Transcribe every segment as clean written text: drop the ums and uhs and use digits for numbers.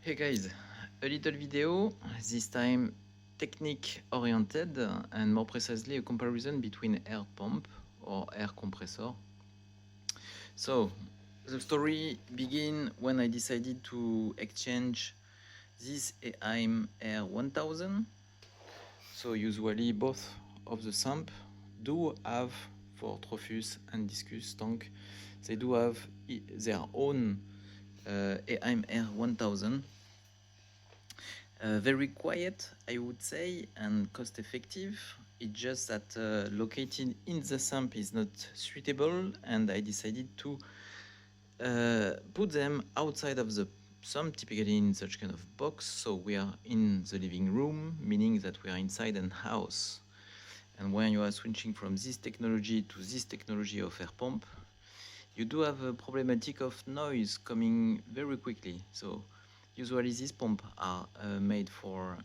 Hey guys, a little video, this time technique oriented and more precisely a comparison between air pump or air compressor. So the story begin when I decided to exchange this AIM Air 1000. So usually both of the sump do have, for Trophus and Discus tank, they do have their own AIM Air 1000. Very quiet, I would say, and cost effective. It's just that located in the sump is not suitable, and I decided to put them outside of the sump, typically in such kind of box. So we are in the living room, meaning that we are inside an house. And when you are switching from this technology to this technology of air pump, you do have a problematic of noise coming very quickly. So usually these pumps are made for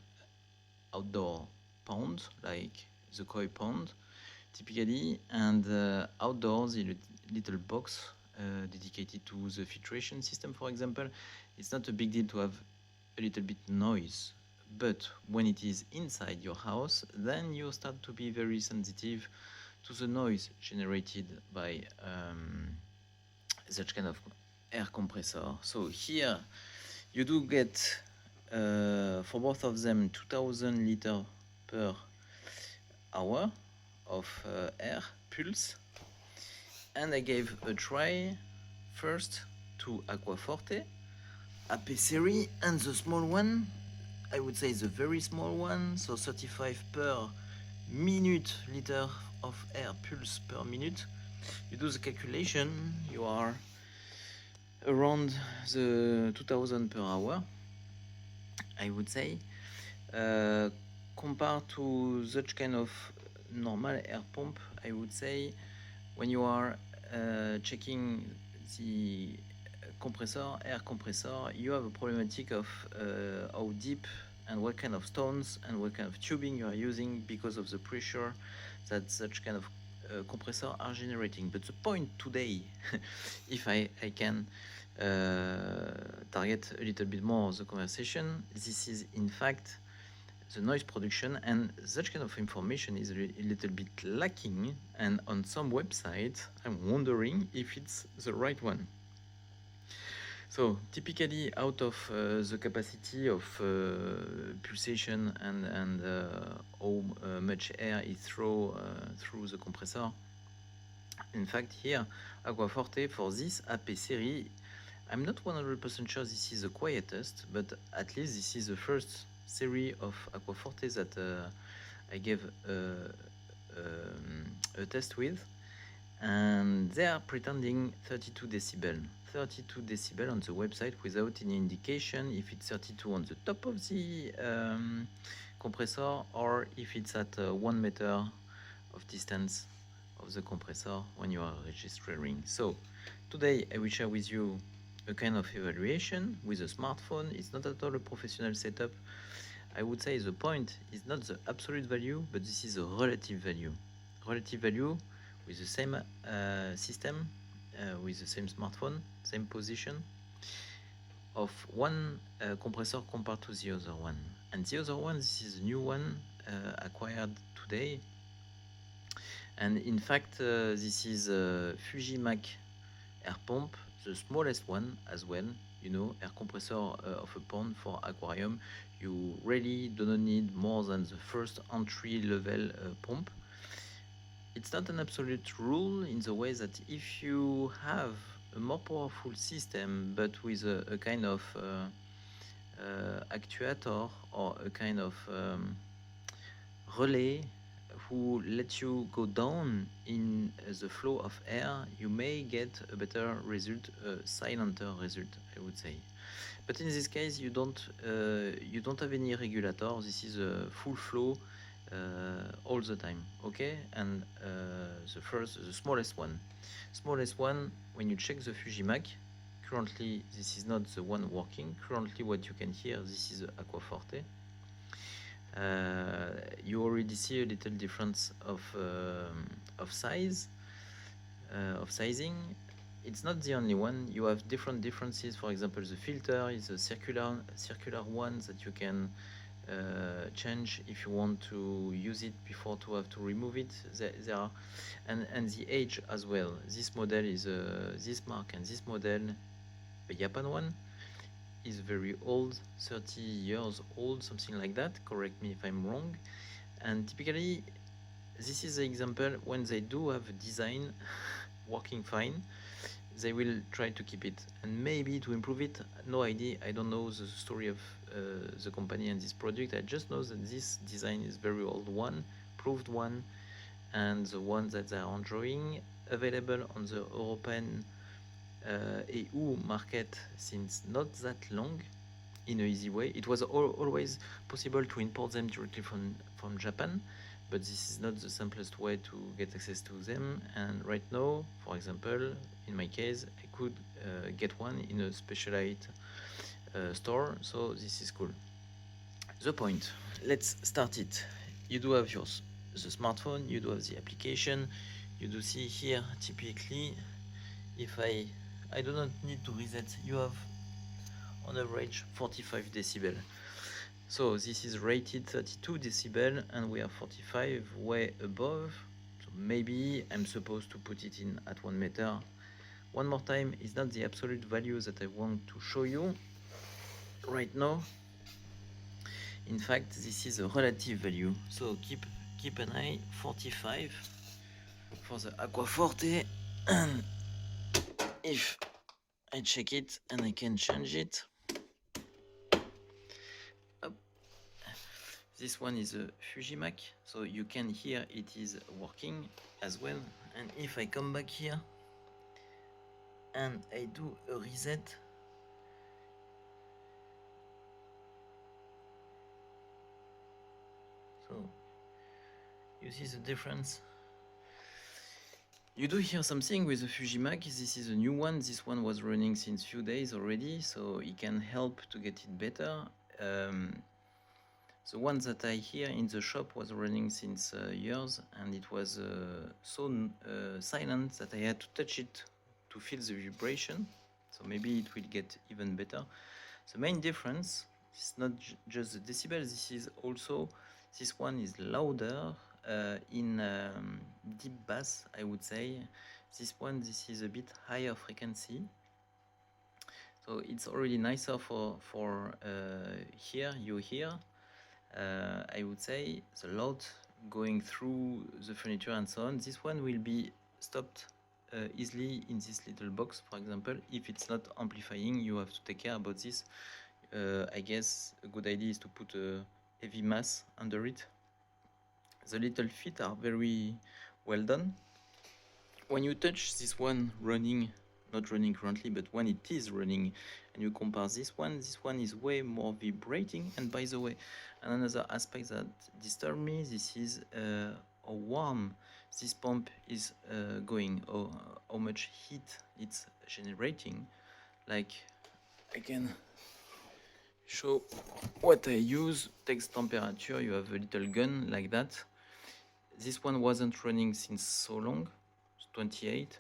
outdoor pond, like the koi pond, typically, and outdoors in a little box dedicated to the filtration system, for example. It's not a big deal to have a little bit noise, but when it is inside your house, then you start to be very sensitive to the noise generated by such kind of air compressor. So here you do get for both of them 2000 liters per hour of air pulse, and I gave a try first to AquaForte AP series, and the small one, I would say the very small one, so 35 per minute liter of air pulse per minute. You do the calculation, you are around the 2000 per hour, I would say. Compared to such kind of normal air pump, I would say when you are checking the air compressor, you have a problematic of how deep and what kind of stones and what kind of tubing you are using because of the pressure that such kind of compressor are generating. But the point today, if I can target a little bit more the conversation, this is in fact the noise production, and such kind of information is a little bit lacking, and on some websites I'm wondering if it's the right one. So typically out of the capacity of pulsation and how much air is thrown through the compressor, in fact here AquaForte for this AP series, I'm not 100% sure this is the quietest, but at least this is the first series of AquaForte that I gave a test with, and they are pretending 32 decibel. 32 decibel on the website without any indication if it's 32 on the top of the compressor or if it's at 1 meter of distance of the compressor when you are registering. So today I will share with you a kind of evaluation with a smartphone. It's not at all a professional setup. I would say the point is not the absolute value, but this is a relative value. Relative value with the same system, with the same smartphone, same position, of one compressor compared to the other one. And the other one, this is a new one acquired today. And in fact, this is a FujiMAC air pump, the smallest one as well. You know, air compressor of a pond for aquarium, you really do not need more than the first entry level pump. It's not an absolute rule in the way that if you have a more powerful system but with a kind of actuator or a kind of relay who let you go down in the flow of air, you may get a better result, a silenter result, I would say. But in this case, you don't have any regulator. This is a full flow all the time, okay? And the smallest one, when you check the FujiMAC, currently this is not the one working. Currently, what you can hear, this is AquaForte. You already see a little difference of size, of sizing. it's not the only one. You have differences. For example, the filter is a circular one that you can change if you want to use it before to have to remove it. There are, and the age as well. This model is this mark, and this model, the Japan one, is very old, 30 years old, something like that. Correct me if I'm wrong. And typically, this is the example when they do have a design working fine, they will try to keep it, and maybe to improve it. No idea. I don't know the story of the company and this product. I just know that this design is very old one, proved one, and the one that they are enjoying, available on the European EU market since not that long, in an easy way. It was always possible to import them directly from Japan, but this is not the simplest way to get access to them. And right now, for example, in my case, I could get one in a specialized store, so this is cool. The point, let's start it. You do have the smartphone, you do have the application, you do see here typically, if I do not need to reset, you have on average 45 decibel. So this is rated 32 decibel and we are 45, way above. So maybe I'm supposed to put it in at 1 meter. One more time, it's not the absolute value that I want to show you right now. In fact, this is a relative value. So keep an eye, 45 for the AquaForte. And if I check it and I can change it. Up. This one is a FujiMAC, so you can hear it is working as well. And if I come back here and I do a reset, so you see the difference. You do hear something with the FujiMAC. This is a new one. This one was running since few days already, so it can help to get it better. The one that I hear in the shop was running since years, and it was so silent that I had to touch it to feel the vibration. So maybe it will get even better. The main difference is not just the decibel. This is also, this one is louder in deep bass, I would say. This is a bit higher frequency. So it's already nicer for here, you hear. I would say the loud going through the furniture and so on. This one will be stopped easily in this little box, for example. If it's not amplifying, you have to take care about this. I guess a good idea is to put a heavy mass under it. The little feet are very well done. When you touch this one running, not running currently, but when it is running, and you compare this one is way more vibrating. And by the way, another aspect that disturbs me, this is how warm this pump is going, or how much heat it's generating. Like, I can show what I use. Takes temperature, you have a little gun like that. This one wasn't running since so long, 28.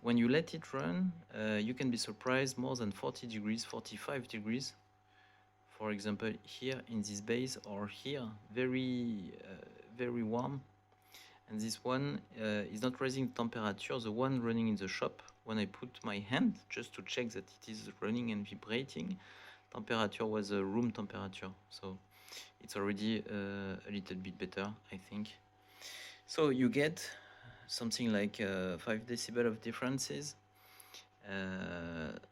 When you let it run, you can be surprised, more than 40 degrees, 45 degrees. For example, here in this base, or here, very warm. And this one is not raising temperature. The one running in the shop, when I put my hand just to check that it is running and vibrating, temperature was a room temperature. So it's already a little bit better, I think. So you get something like 5 decibel of differences,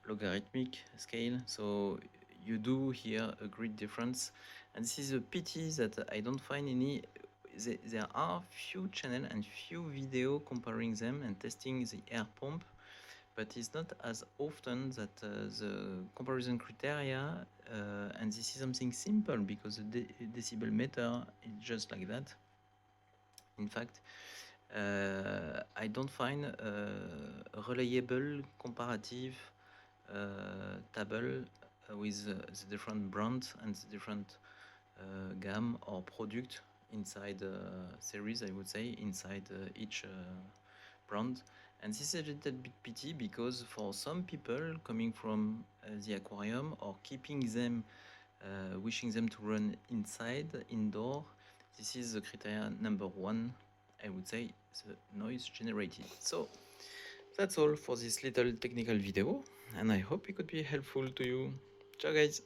logarithmic scale. So you do hear a great difference, and this is a pity that I don't find any. There are few channel and few video comparing them and testing the air pump, but it's not as often that the comparison criteria, and this is something simple because the decibel meter is just like that. In fact, I don't find a reliable comparative table with the different brands and the different gamma or product inside series, I would say, inside each brand. And this is a little bit pity because for some people coming from the aquarium or keeping them, wishing them to run inside, indoor, this is the criteria number one, I would say, the noise generated. So that's all for this little technical video, and I hope it could be helpful to you. Ciao guys!